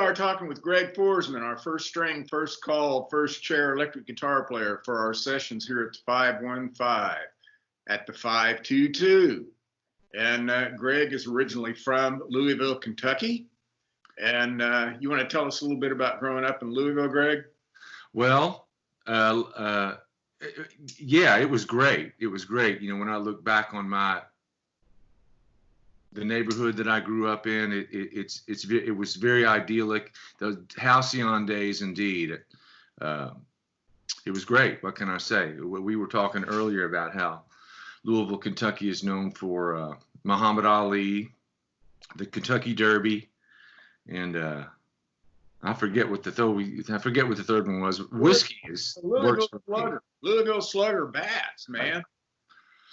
are talking with Greg Foresman, our first string, first call, first chair electric guitar player for our sessions here at the 515 at the 522. And Greg is originally from Louisville, Kentucky. And you want to tell us a little bit about growing up in Louisville, Greg? Well, yeah, it was great. It was great. You know, when I look back on the neighborhood that I grew up in, it was very idyllic. Those halcyon days, indeed. It was great. What can I say? We were talking earlier about how Louisville, Kentucky is known for Muhammad Ali, the Kentucky Derby, and I forget what the third one was. Whiskey works for me. Louisville Slugger bats, man.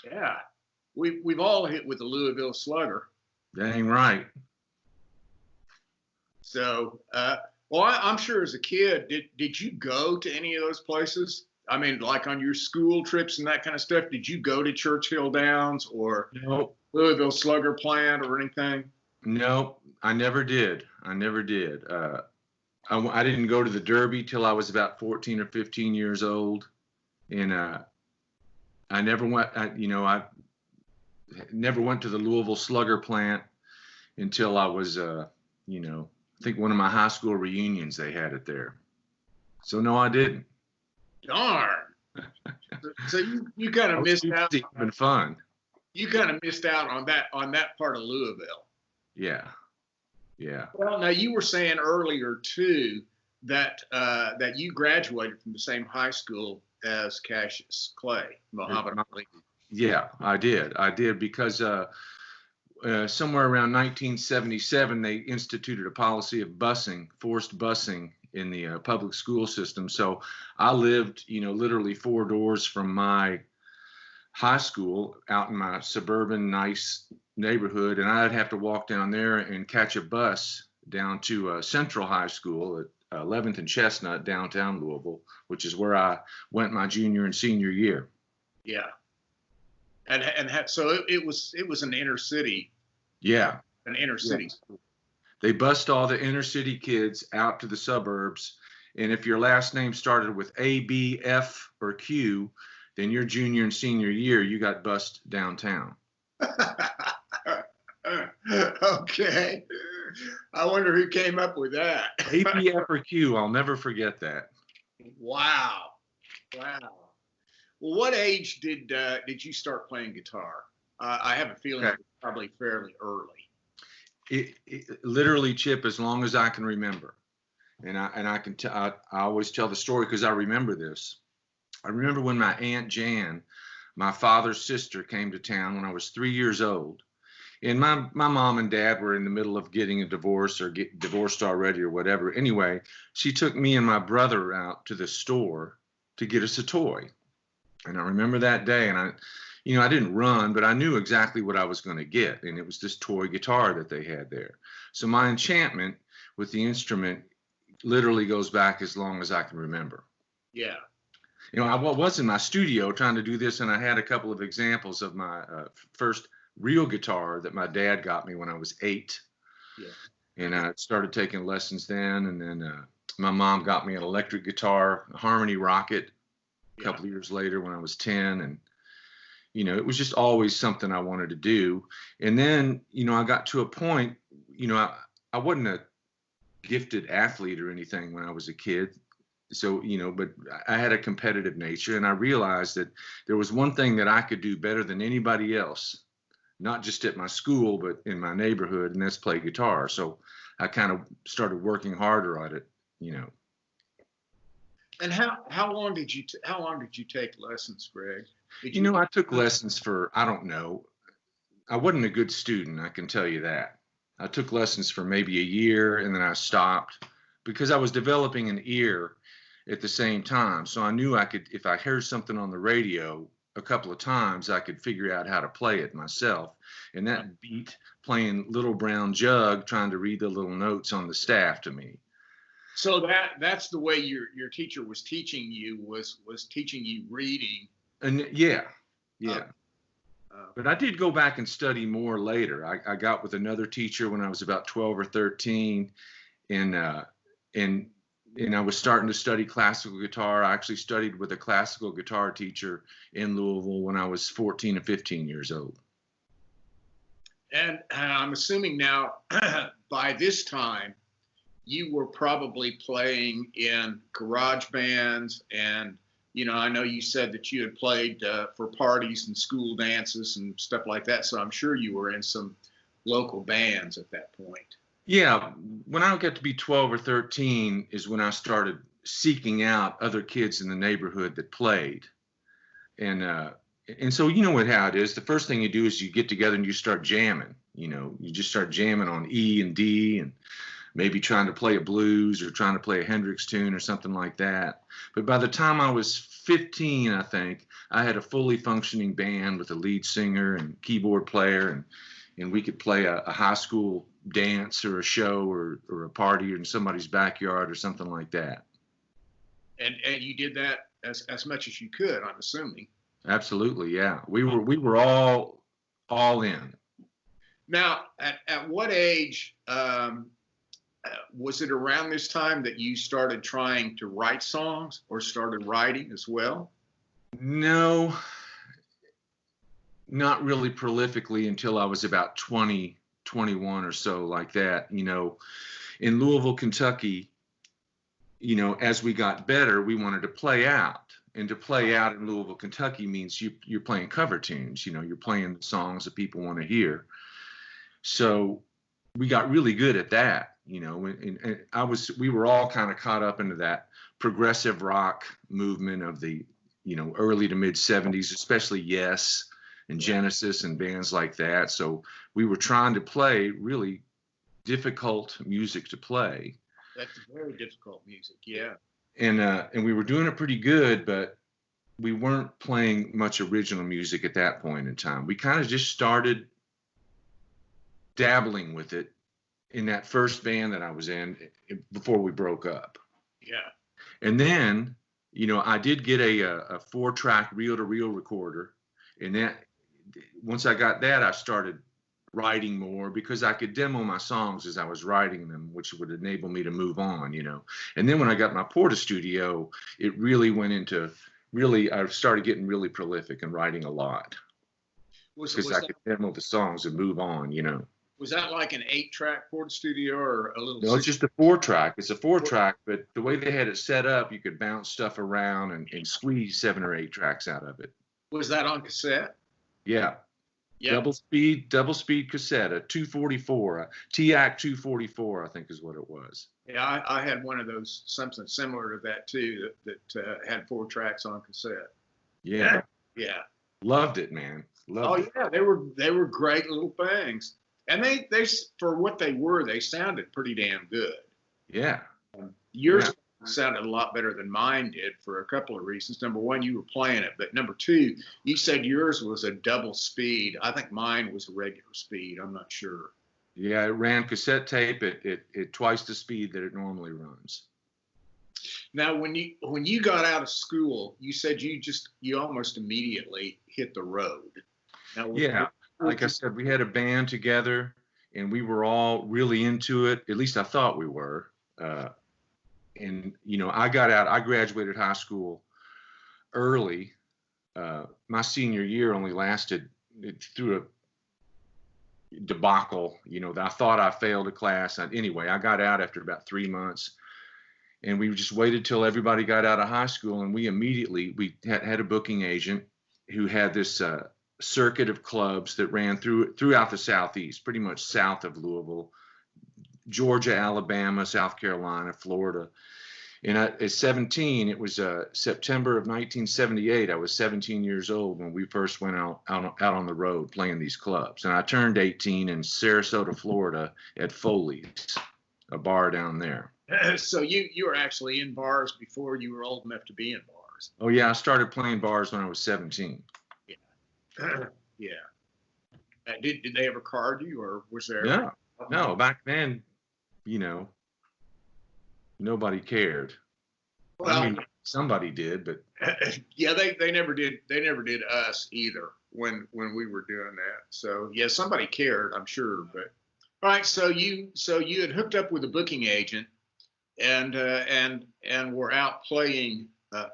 Yeah. We've all hit with the Louisville Slugger. Dang right. So, well, I'm sure as a kid, did you go to any of those places? I mean, like on your school trips and that kind of stuff, did you go to Churchill Downs or Nope. Louisville Slugger plant or anything? Nope, I never did. I didn't go to the Derby till I was about 14 or 15 years old, and I never went. I never went to the Louisville Slugger plant until I was, I think one of my high school reunions, they had it there. So no, I didn't. Darn. So you kind of missed out. It's been fun. You kind of missed out on that part of Louisville. Yeah. Yeah. Well, now you were saying earlier too that you graduated from the same high school as Cassius Clay, Muhammad Ali. Yeah, I did because somewhere around 1977 they instituted a policy of forced busing in the public school system. So I lived, literally 4 doors from my high school out in my suburban nice neighborhood, and I'd have to walk down there and catch a bus down to Central High School at 11th and Chestnut, downtown Louisville, which is where I went my junior and senior year. Yeah. So it was an inner city. Yeah. An inner city school. They bussed all the inner city kids out to the suburbs, and if your last name started with A, B, F, or Q, then your junior and senior year you got bussed downtown. Okay. I wonder who came up with that. A, B, F, or Q. I'll never forget that. Wow. Well, what age did you start playing guitar? I have a feeling it was probably fairly early. It literally, Chip, as long as I can remember, and I always tell the story because I remember this. I remember when my Aunt Jan, my father's sister, came to town when I was 3 years old, and my mom and dad were in the middle of getting a divorce or get divorced already or whatever. Anyway, she took me and my brother out to the store to get us a toy. And I remember that day, and I didn't run, but I knew exactly what I was going to get, and it was this toy guitar that they had there. So my enchantment with the instrument literally goes back as long as I can remember. Yeah. I was in my studio trying to do this, and I had a couple of examples of my first real guitar that my dad got me when I was 8. Yeah. And I started taking lessons then, and then my mom got me an electric guitar, a Harmony Rocket, a couple of years later when I was 10, and it was just always something I wanted to do. And then I got to a point, I wasn't a gifted athlete or anything when I was a kid, so but I had a competitive nature, and I realized that there was one thing that I could do better than anybody else, not just at my school but in my neighborhood, and that's play guitar. So I kind of started working harder at it. And how long did you take lessons, Greg? I took lessons for, I don't know. I wasn't a good student, I can tell you that. I took lessons for maybe a year, and then I stopped because I was developing an ear at the same time. So I knew I could, if I heard something on the radio a couple of times, I could figure out how to play it myself. And that beat playing Little Brown Jug, trying to read the little notes on the staff to me. So that's the way your teacher was teaching you, was teaching you reading. And yeah. But I did go back and study more later. I got with another teacher when I was about 12 or 13, and and I was starting to study classical guitar. I actually studied with a classical guitar teacher in Louisville when I was 14 and 15 years old. And I'm assuming now, by this time, you were probably playing in garage bands, and I know you said that you had played for parties and school dances and stuff like that. So I'm sure you were in some local bands at that point. Yeah, when I got to be 12 or 13 is when I started seeking out other kids in the neighborhood that played, and so how it is. The first thing you do is you get together and you start jamming. You just start jamming on E and D and maybe trying to play a blues or trying to play a Hendrix tune or something like that. But by the time I was 15, I think, I had a fully functioning band with a lead singer and keyboard player, and we could play a high school dance or a show or a party in somebody's backyard or something like that. And you did that as much as you could, I'm assuming. Absolutely, yeah. We were all in. Now, at what age was it around this time that you started trying to write songs or started writing as well? No, not really prolifically until I was about 20, 21 or so, like that. In Louisville, Kentucky, as we got better, we wanted to play out. And to play out in Louisville, Kentucky means you're playing cover tunes. You're playing songs that people want to hear. So we got really good at that. And we were all kind of caught up into that progressive rock movement of the, early to mid 70s, especially Yes and Genesis and bands like that. So we were trying to play really difficult music to play. That's very difficult music, yeah. And we were doing it pretty good, but we weren't playing much original music at that point in time. We kind of just started dabbling with it in that first band that I was in before we broke up. Yeah. And then, I did get a 4-track reel-to-reel recorder, and that once I got that, I started writing more because I could demo my songs as I was writing them, which would enable me to move on, And then when I got my Porta Studio, it really went into I started getting really prolific and writing a lot because I could demo the songs and move on, Was that like an 8-track Porta Studio or a little? No, it's just a 4-track. It's a 4-track, but the way they had it set up, you could bounce stuff around and squeeze 7 or 8 tracks out of it. Was that on cassette? Yeah. Double speed cassette, a 244, a TAC 244, I think is what it was. Yeah, I had one of those, something similar to that too, that had 4 tracks on cassette. Yeah. Yeah. Loved it, man. Loved it. Yeah, they were great little things, and they for what they were, they sounded pretty damn good. Yeah. Yours sounded a lot better than mine did for a couple of reasons. Number one, you were playing it, but number two, you said yours was a double speed. I think mine was a regular speed. I'm not sure. Yeah, it ran cassette tape at twice the speed that it normally runs. Now, when you got out of school, you said you almost immediately hit the road. Now, yeah, like I said, we had a band together, and we were all really into it. At least I thought we were. And I got out. I graduated high school early. My senior year only lasted through a debacle. I thought I failed a class. Anyway, I got out after about 3 months, and we just waited till everybody got out of high school, and we had a booking agent who had this circuit of clubs that ran throughout the Southeast, pretty much south of Louisville, Georgia, Alabama, South Carolina, Florida. And at 17, it was September of 1978. I was 17 years old when we first went out on the road playing these clubs. And I turned 18 in Sarasota, Florida at Foley's, a bar down there. So you were actually in bars before you were old enough to be in bars. Oh, yeah. I started playing bars when I was 17. Yeah. Yeah. Did they ever card you, or was there? No. Back then, nobody cared. Well, I mean, somebody did, but yeah, they never did. They never did us either when we were doing that. So yeah, somebody cared, I'm sure, but All right, so you had hooked up with a booking agent and were out playing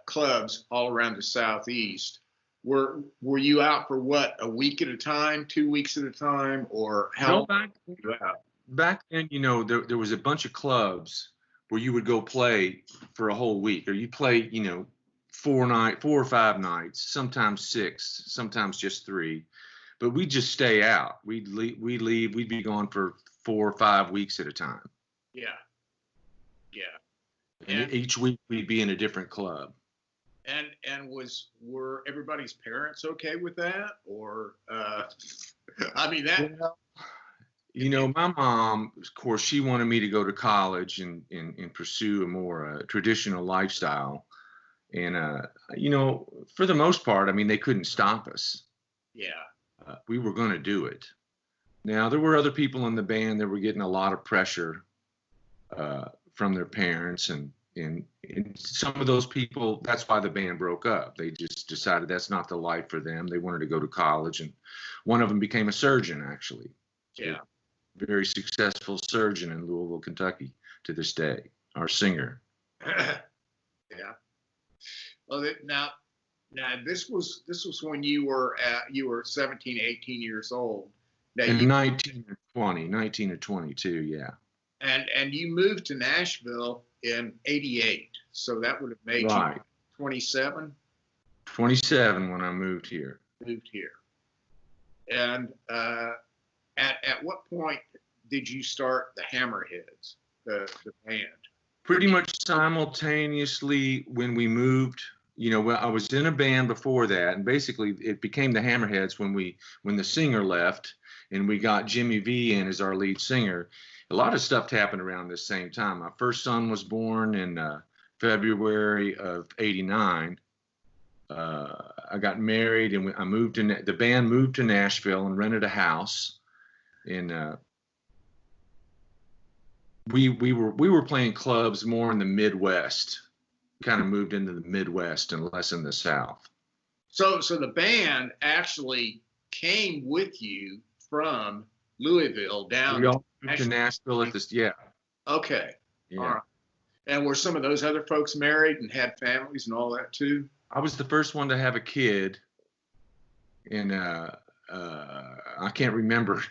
clubs all around the Southeast. Were you out for what, a week at a time, 2 weeks at a time, or how No, long were you out? back then, there was a bunch of clubs where you would go play for a whole week, or you play, 4 or 5 nights, sometimes 6, sometimes just 3. But we'd just stay out. We'd leave. We'd be gone for 4 or 5 weeks at a time. Yeah, yeah. And And each week we'd be in a different club. and were everybody's parents okay with that, or I mean that. My mom, of course, she wanted me to go to college and pursue a more traditional lifestyle. And, for the most part, I mean, they couldn't stop us. Yeah, We were going to do it. Now, there were other people in the band that were getting a lot of pressure from their parents. And some of those people, that's why the band broke up. They just decided that's not the life for them. They wanted to go to college. And one of them became a surgeon, actually. yeah. Very successful surgeon in Louisville, Kentucky to this day, our singer. Yeah. Well, now this was when you were 17, 18 years old. Now And you 19 or 22, yeah. and you moved to Nashville in '88, so that would have made Right. you 27. 27 when I moved here. Moved here, and at what point did you start the Hammerheads, the band? Pretty much simultaneously when we moved. I was in a band before that, and basically it became the Hammerheads when the singer left, and we got Jimmy V in as our lead singer. A lot of stuff happened around this same time. My first son was born in February of '89. I got married, and I moved to the band moved to Nashville and rented a house. And we were playing clubs more in the Midwest. Kind of moved into the Midwest and less in the South. So the band actually came with you from Louisville down. We all moved to Nashville at this. Yeah. Okay. Yeah. All right. And were some of those other folks married and had families and all that too? I was the first one to have a kid, and I can't remember.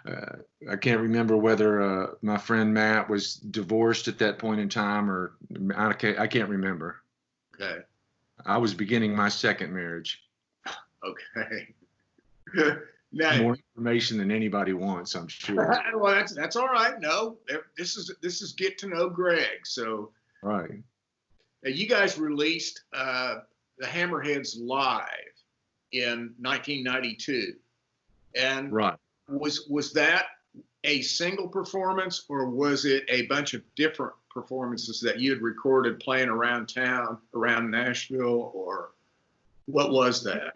I can't remember whether my friend Matt was divorced at that point in time, or I can't remember. Okay. I was beginning my second marriage. Okay. Now, More information than anybody wants, I'm sure. well, that's all right. No, this is get to know Greg. So, Right. You guys released the Hammerheads live in 1992, and Right. Was that a single performance, or was it a bunch of different performances that you had recorded playing around town, around Nashville, or what was that?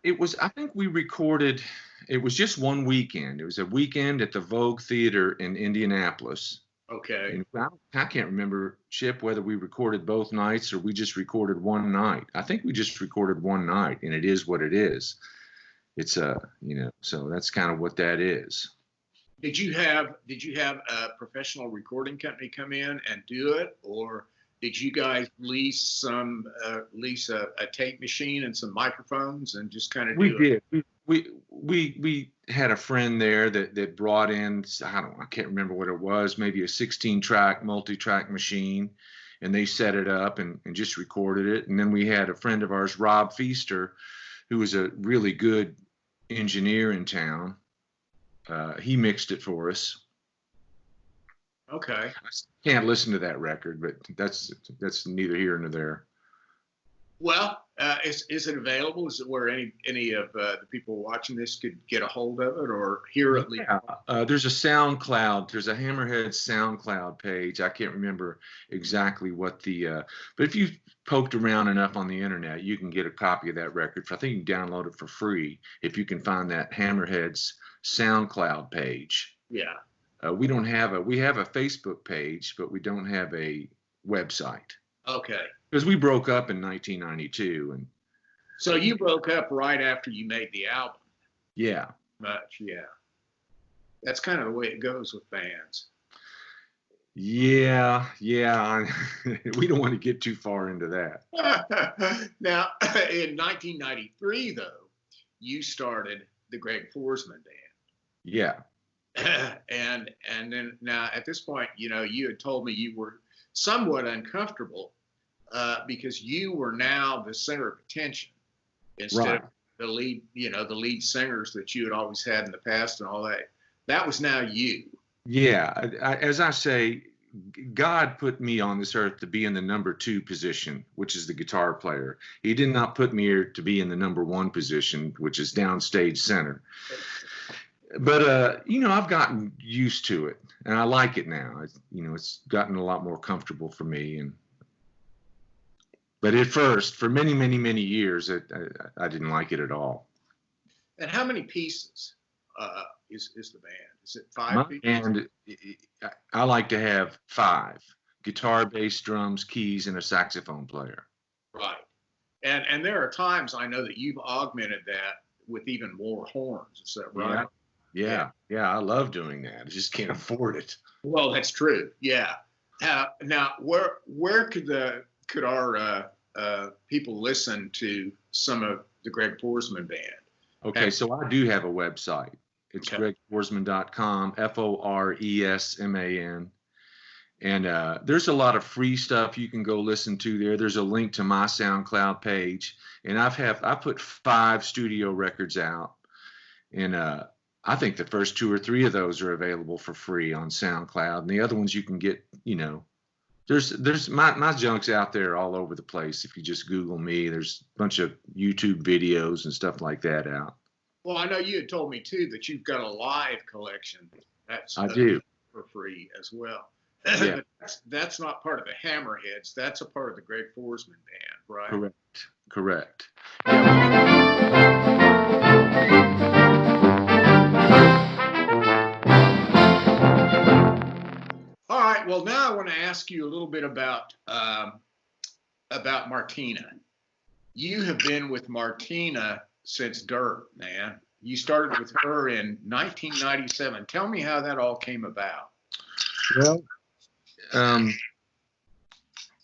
It was. I think we recorded. It was just one weekend. It was a weekend at the Vogue Theater in Indianapolis. Okay. And I can't remember, Chip, whether we recorded both nights or we just recorded one night. I think we just recorded one night, and it is what it is. It's so that's kind of what that is. Did you have a professional recording company come in and do it, or did you guys lease a tape machine and some microphones and just kind of do it? We did. We had a friend there that brought in, I can't remember what it was, maybe a 16-track multi-track machine, and they set it up and just recorded it. And then we had a friend of ours, Rob Feaster, who was a really good engineer in town. He mixed it for us. Okay. I can't listen to that record, but that's neither here nor there. Well, is it available? Is it where any of the people watching this could get a hold of it or hear it? Yeah, there's a SoundCloud. There's a Hammerhead SoundCloud page. I can't remember exactly what but if you poked around enough on the internet, you can get a copy of that record. I think you can download it for free if you can find that Hammerhead's SoundCloud page. Yeah. We have a Facebook page, but we don't have a website. Okay. Because we broke up in 1992, and so you broke up right after you made the album. Yeah. Much, yeah. That's kind of the way it goes with bands. Yeah. We don't want to get too far into that. Now, in 1993, though, you started the Greg Foresman Band. Yeah. and then now at this point, you had told me you were somewhat uncomfortable because you were now the center of attention instead of the lead, the lead singers that you had always had in the past and all that. That was now you. Yeah. As I say, God put me on this earth to be in the number 2 position, which is the guitar player. He did not put me here to be in the number 1 position, which is downstage center. But I've gotten used to it, and I like it now. It's gotten a lot more comfortable for me. But at first, for many, many, many years, I didn't like it at all. And how many pieces is the band? Is it 5 My pieces? band, I like to have 5: guitar, bass, drums, keys, and a saxophone player. Right. And there are times I know that you've augmented that with even more horns. Is that right? Yeah, I love doing that. I just can't afford it. Well, that's true. Yeah. Now, where could our people listen to some of the Greg Foresman Band? Okay, so I do have a website. It's gregforesman.com, Foresman. And there's a lot of free stuff you can go listen to there. There's a link to my SoundCloud page, and I put 5 studio records out, and I think the first 2 or 3 of those are available for free on SoundCloud, and the other ones you can get. There's my junk's out there all over the place. If you just Google me, there's a bunch of YouTube videos and stuff like that out. Well, I know you had told me too that you've got a live collection. I do. For free as well. Yeah. But that's not part of the Hammerheads. That's a part of the Greg Foresman Band, right? Correct. All right. Well, now I want to ask you a little bit about Martina. You have been with Martina since Dirt, man. You started with her in 1997. Tell me how that all came about. Well,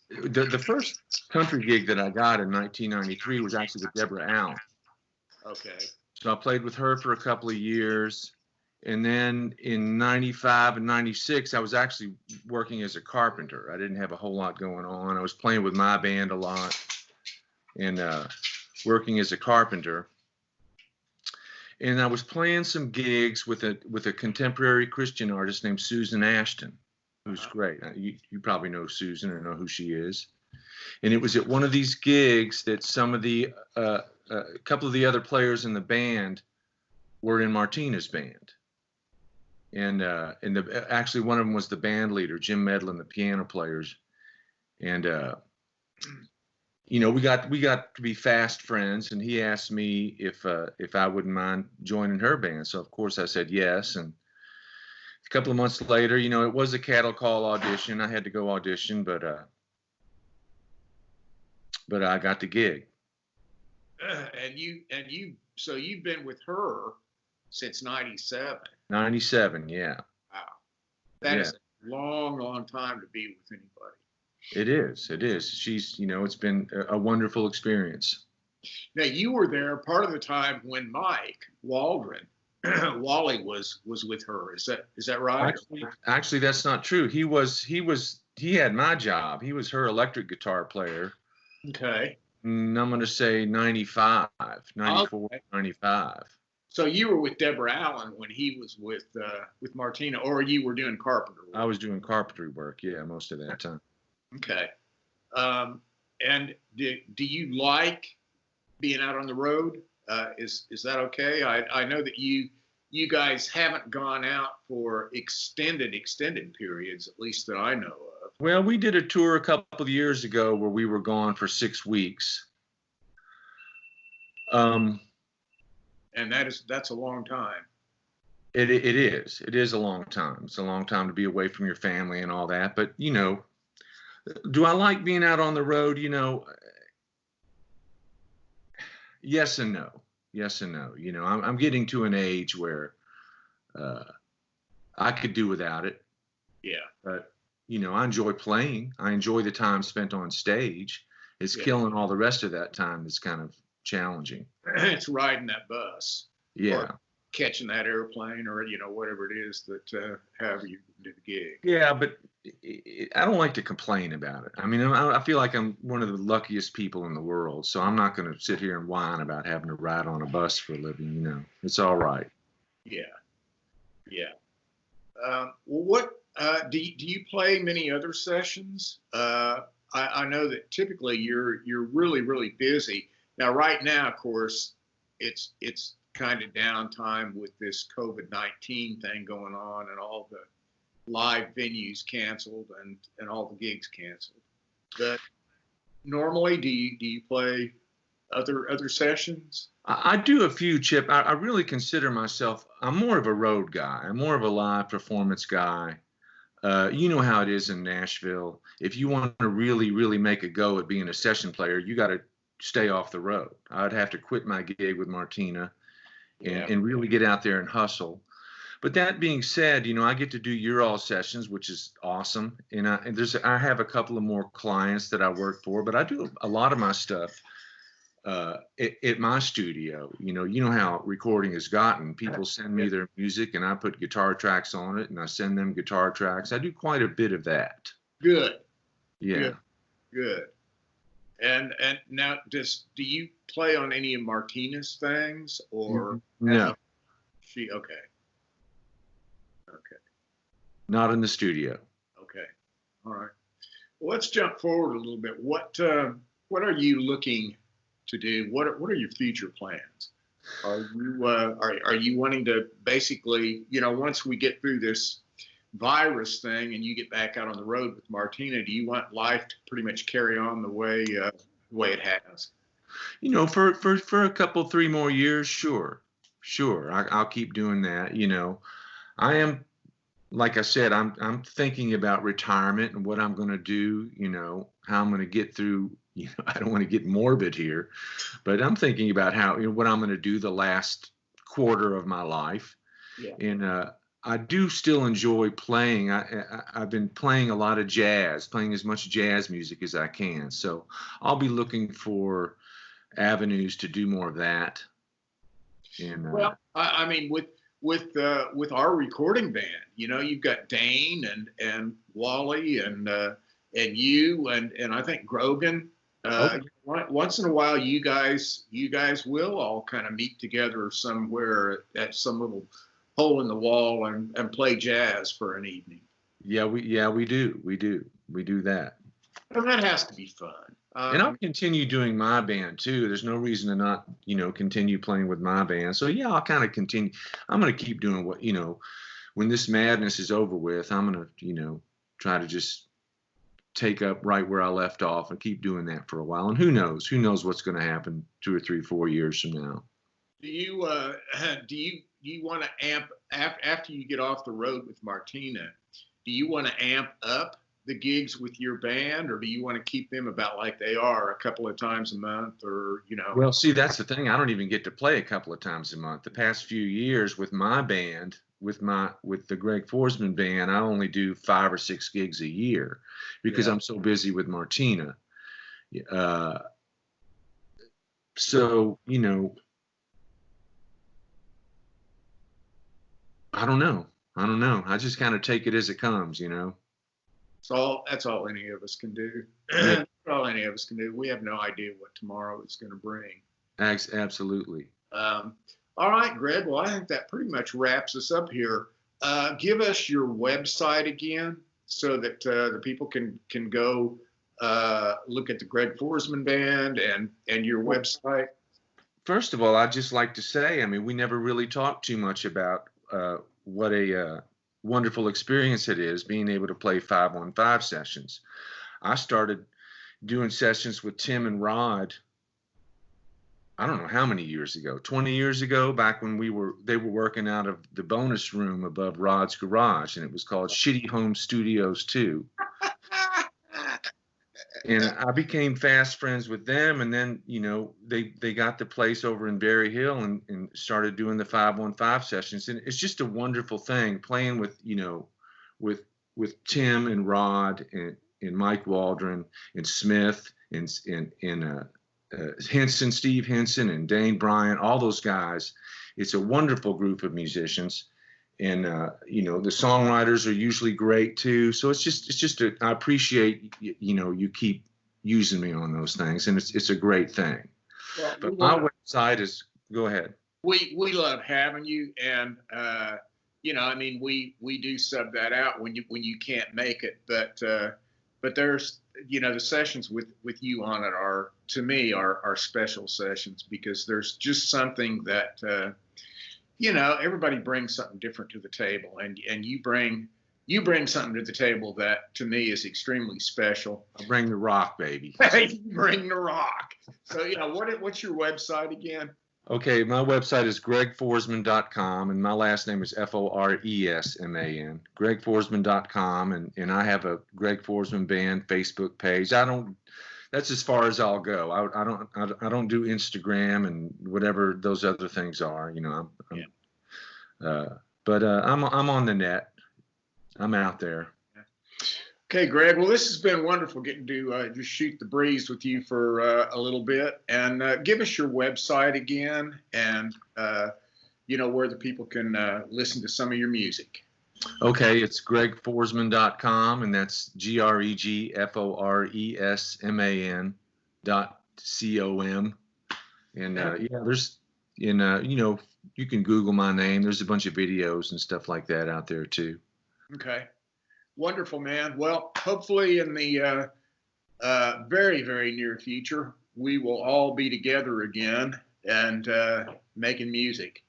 the first country gig that I got in 1993 was actually with Deborah Allen. Okay. So I played with her for a couple of years. And then in 95 and 96, I was actually working as a carpenter. I didn't have a whole lot going on. I was playing with my band a lot and working as a carpenter. And I was playing some gigs with a contemporary Christian artist named Susan Ashton, who's great. You probably know Susan or know who she is. And it was at one of these gigs that some of the a couple of the other players in the band were in Martina's band. And actually one of them was the band leader, Jim Medlin, the piano players. And we got to be fast friends, and he asked me if I wouldn't mind joining her band. So of course I said yes. And a couple of months later, it was a cattle call audition. I had to go audition, but I got the gig. So you've been with her since 97. 97, yeah. Wow. That is a long, long time to be with anybody. It is. She's, it's been a wonderful experience. Now, you were there part of the time when Mike Waldron, Wally was with her. Is that right? Actually, that's not true. He had my job. He was her electric guitar player. Okay. And I'm going to say 94, 95. So you were with Deborah Allen when he was with Martina, or you were doing carpenter work? I was doing carpentry work, most of that time. Okay. And do you like being out on the road? Is that okay? I know that you guys haven't gone out for extended periods, at least that I know of. Well, we did a tour a couple of years ago where we were gone for 6 weeks. And that's a long time. It is. It is a long time. It's a long time to be away from your family and all that. But, do I like being out on the road? Yes and no. I'm getting to an age where I could do without it. Yeah. But, you know, I enjoy playing. I enjoy the time spent on stage. It's killing all the rest of that time that's kind of challenging. It's riding that bus. Yeah. Or catching that airplane, or, you know, whatever it is that however you do the gig. Yeah, but I don't like to complain about it. I mean, I feel like I'm one of the luckiest people in the world, so I'm not going to sit here and whine about having to ride on a bus for a living. You know, it's all right. Yeah. Yeah. Well, what do you play many other sessions? I know that typically you're really busy. Now, right now, of course, it's kind of downtime with this COVID-19 thing going on, and all the live venues canceled and all the gigs canceled. But normally, do you play other sessions? I do a few, Chip. I really consider myself, I'm more of a road guy. I'm more of a live performance guy. You know how it is in Nashville. If you want to really make a go at being a session player, you got to stay off the road. I'd have to quit my gig with Martina and really get out there and hustle. But that being said, you know, I get to do your all sessions, which is awesome. And I have a couple of more clients that I work for, but I do a lot of my stuff at my studio. You know how recording has gotten. People send me their music and I put guitar tracks on it and I send them guitar tracks. I do quite a bit of that. Good. Yeah. Good. And now, do you play on any of Martina's things, or no? Okay. Not in the studio. Okay. All right. Well, let's jump forward a little bit. What are you looking to do? What are your future plans? Are you wanting to basically, you know, once we get through this virus thing and you get back out on the road with Martina, do you want life to pretty much carry on the way it has? You know, for a couple, 3 more years, sure. I'll keep doing that. You know, I am, like I said, I'm thinking about retirement and what I'm going to do. You know, how I'm going to get through. You know, I don't want to get morbid here, but I'm thinking about how, you know, what I'm going to do the last quarter of my life. Yeah. And I do still enjoy playing. I've been playing a lot of jazz, playing as much jazz music as I can. So I'll be looking for avenues to do more of that. And well, I mean, with our recording band, you know, you've got Dane and Wally and you and I think Grogan. Okay. Once in a while, you guys will all kind of meet together somewhere at some little hole in the wall and play jazz for an evening. Yeah, we do that. And that has to be fun. And I'll continue doing my band too. There's no reason to not, you know, continue playing with my band. So yeah, I'll kind of continue. I'm going to keep doing what, you know, when this madness is over with, I'm going to, you know, try to just take up right where I left off and keep doing that for a while. And who knows what's going to happen 2 or 3, 4 years from now. Do you want to amp after you get off the road with Martina? Do you want to amp up the gigs with your band, or do you want to keep them about like they are, a couple of times a month, or, you know? Well, see, that's the thing. I don't even get to play a couple of times a month. The past few years with my band, with the Greg Foresman band, I only do 5 or 6 gigs a year because I'm so busy with Martina. So, you know, I don't know. I just kind of take it as it comes, you know. That's all any of us can do. That's all any of us can do. We have no idea what tomorrow is going to bring. Absolutely. All right, Greg. Well, I think that pretty much wraps us up here. Give us your website again so that the people can go look at the Greg Foresman Band and your website. First of all, I'd just like to say, I mean, we never really talked too much about what a wonderful experience it is being able to play 5-on-5 sessions. I started doing sessions with Tim and Rod, I don't know how many years ago, 20 years ago, back when they were working out of the bonus room above Rod's garage, and it was called Shitty Home Studios 2. And I became fast friends with them. And then, they got the place over in Berry Hill and started doing the 515 sessions. And it's just a wonderful thing playing with, with Tim and Rod and Mike Waldron and Smith and Henson, Steve Henson and Dane Bryant, all those guys. It's a wonderful group of musicians. And, the songwriters are usually great too. So I appreciate, you keep using me on those things, and it's a great thing. Well, but my website is, go ahead. We love having you. And, we do sub that out when you can't make it, but there's, the sessions with you on it are, to me, are special sessions, because there's just something that, everybody brings something different to the table, and you bring something to the table that to me is extremely special. I bring the rock, baby. You bring the rock. So, what's your website again? Okay, my website is gregforesman.com, and my last name is Foresman. gregforesman.com, and I have a Greg Foresman Band Facebook page. That's as far as I'll go. I don't do Instagram and whatever those other things are. I'm on the net. I'm out there. Okay, Greg. Well, this has been wonderful getting to just shoot the breeze with you for a little bit, and give us your website again, and where the people can listen to some of your music. Okay, it's gregforesman.com, and that's gregforesman.com. And there's, you can Google my name. There's a bunch of videos and stuff like that out there too. Okay, wonderful, man. Well, hopefully in the very, very near future, we will all be together again and making music,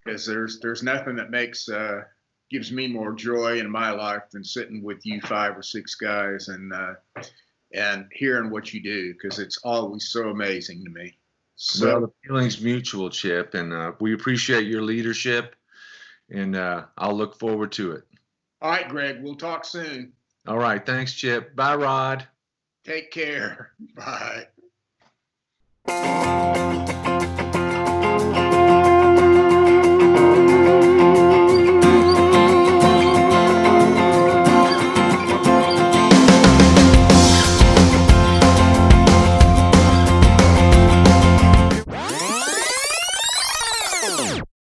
because there's nothing that gives me more joy in my life than sitting with you 5 or 6 guys and hearing what you do, because it's always so amazing to me. So, well, the feeling's mutual, Chip, and we appreciate your leadership, and I'll look forward to it. All right, Greg, we'll talk soon. All right, thanks, Chip. Bye, Rod. Take care. Bye.